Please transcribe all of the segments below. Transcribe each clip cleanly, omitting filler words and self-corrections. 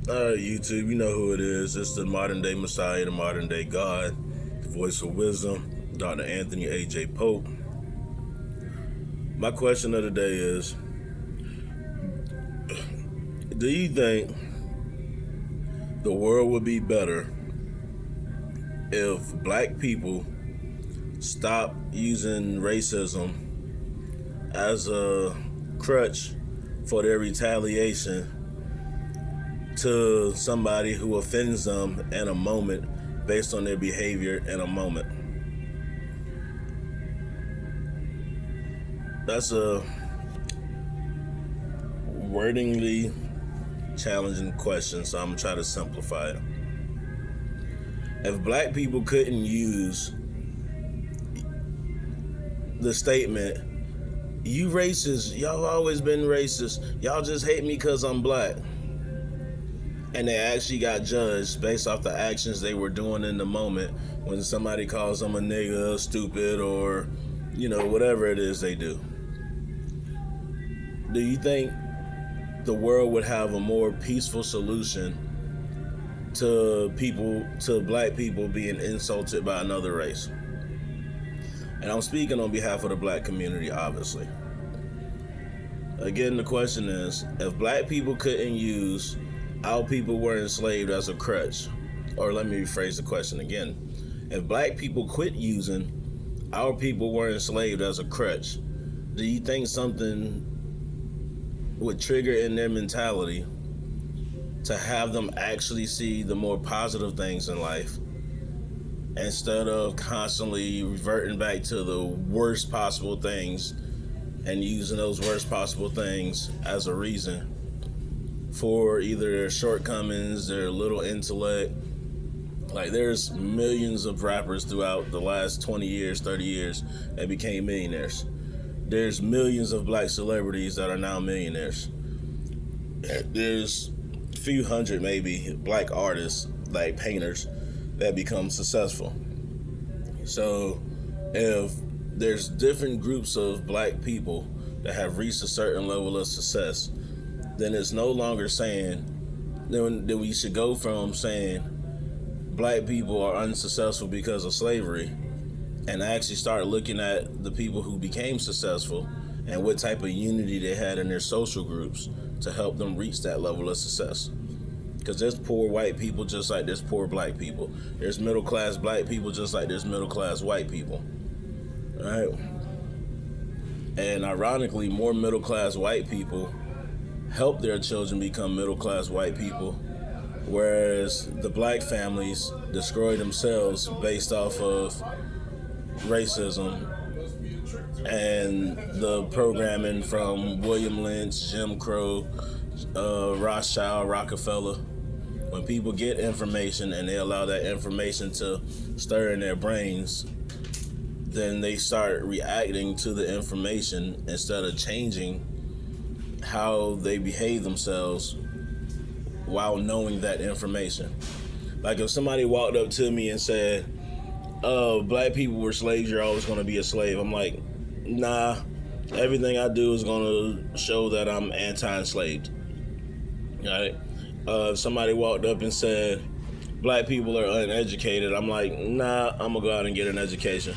All right, YouTube, you know who it is. It's the modern day Messiah, the modern day God, the voice of wisdom, Dr. Anthony A.J. Pope. My question of the day is, do you think the world would be better if black people stopped using racism as a crutch for their retaliation to somebody who offends them in a moment based on their behavior in a moment? That's a wordingly challenging question, so I'm gonna try to simplify it. If black people couldn't use the statement, "You racist, y'all always been racist, y'all just hate me because I'm black," and they actually got judged based off the actions they were doing in the moment when somebody calls them a nigga, stupid, or whatever it is they do, do you think the world would have a more peaceful solution to black people being insulted by another race? And I'm speaking on behalf of the black community, obviously. Again, the question is, if black people couldn't use our people were enslaved as a crutch, or let me rephrase the question again. If black people quit using our people were enslaved as a crutch, do you think something would trigger in their mentality to have them actually see the more positive things in life instead of constantly reverting back to the worst possible things and using those worst possible things as a reason for either their shortcomings, their little intellect? Like, there's millions of rappers throughout the last 20 years, 30 years that became millionaires. There's millions of black celebrities that are now millionaires. There's a few hundred maybe black artists, like painters, that become successful. So if there's different groups of black people that have reached a certain level of success, then it's no longer saying that we should go from saying black people are unsuccessful because of slavery and actually start looking at the people who became successful and what type of unity they had in their social groups to help them reach that level of success. Because there's poor white people just like there's poor black people. There's middle class black people just like there's middle class white people. All right? And ironically, more middle class white people help their children become middle class white people, whereas the black families destroy themselves based off of racism and the programming from William Lynch, Jim Crow, Rothschild, Rockefeller. When people get information and they allow that information to stir in their brains, then they start reacting to the information instead of changing how they behave themselves while knowing that information. Like, if somebody walked up to me and said, black people were slaves, you're always going to be a slave, I'm like, nah, everything I do is going to show that I'm anti-enslaved. Right? If somebody walked up and said black people are uneducated, I'm like, nah, I'm going to go out and get an education.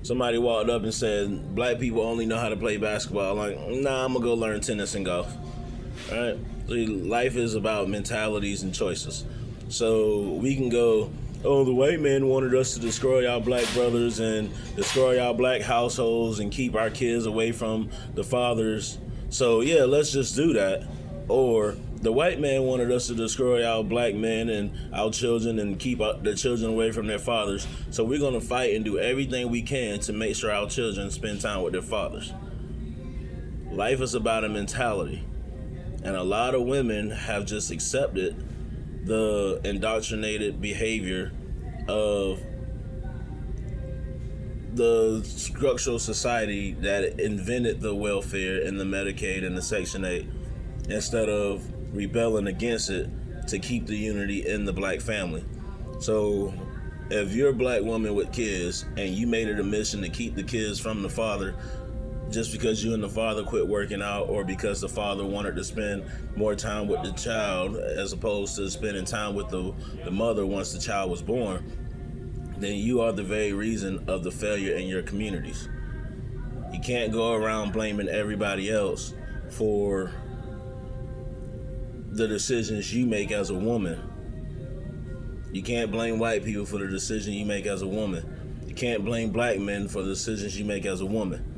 Somebody walked up and said black people only know how to play basketball, I'm like, nah, I'm going to go learn tennis and golf. All right? Life is about mentalities and choices. So we can go, oh, the white man wanted us to destroy our black brothers and destroy our black households and keep our kids away from the fathers. So yeah, let's just do that. Or the white man wanted us to destroy our black men and our children and keep the children away from their fathers. So we're going to fight and do everything we can to make sure our children spend time with their fathers. Life is about a mentality. And a lot of women have just accepted the indoctrinated behavior of the structural society that invented the welfare and the Medicaid and the Section 8 instead of rebelling against it to keep the unity in the black family. So if you're a black woman with kids and you made it a mission to keep the kids from the father, just because you and the father quit working out, or because the father wanted to spend more time with the child as opposed to spending time with the mother once the child was born, then you are the very reason of the failure in your communities. You can't go around blaming everybody else for the decisions you make as a woman. You can't blame white people for the decision you make as a woman. You can't blame black men for the decisions you make as a woman.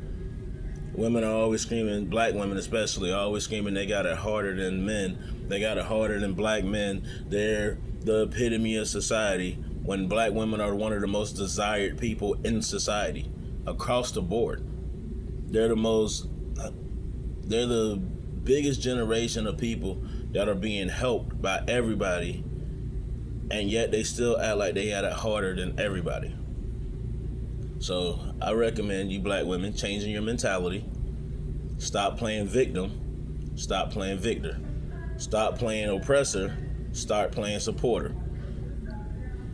Women are always screaming, black women especially, are always screaming they got it harder than men. They got it harder than black men. They're the epitome of society, when black women are one of the most desired people in society across the board. They're the biggest generation of people that are being helped by everybody, and yet they still act like they had it harder than everybody. So I recommend you black women changing your mentality. Stop playing victim. Stop playing victor. Stop playing oppressor. Start playing supporter.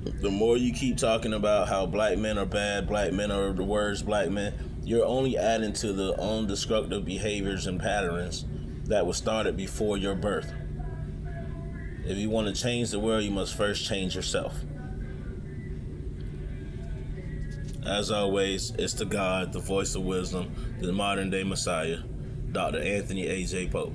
The more you keep talking about how black men are bad, black men are the worst, black men, you're only adding to the own destructive behaviors and patterns that were started before your birth. If you want to change the world, you must first change yourself. As always, it's to God, the voice of wisdom, the modern day Messiah, Dr. Anthony A.J. Pope.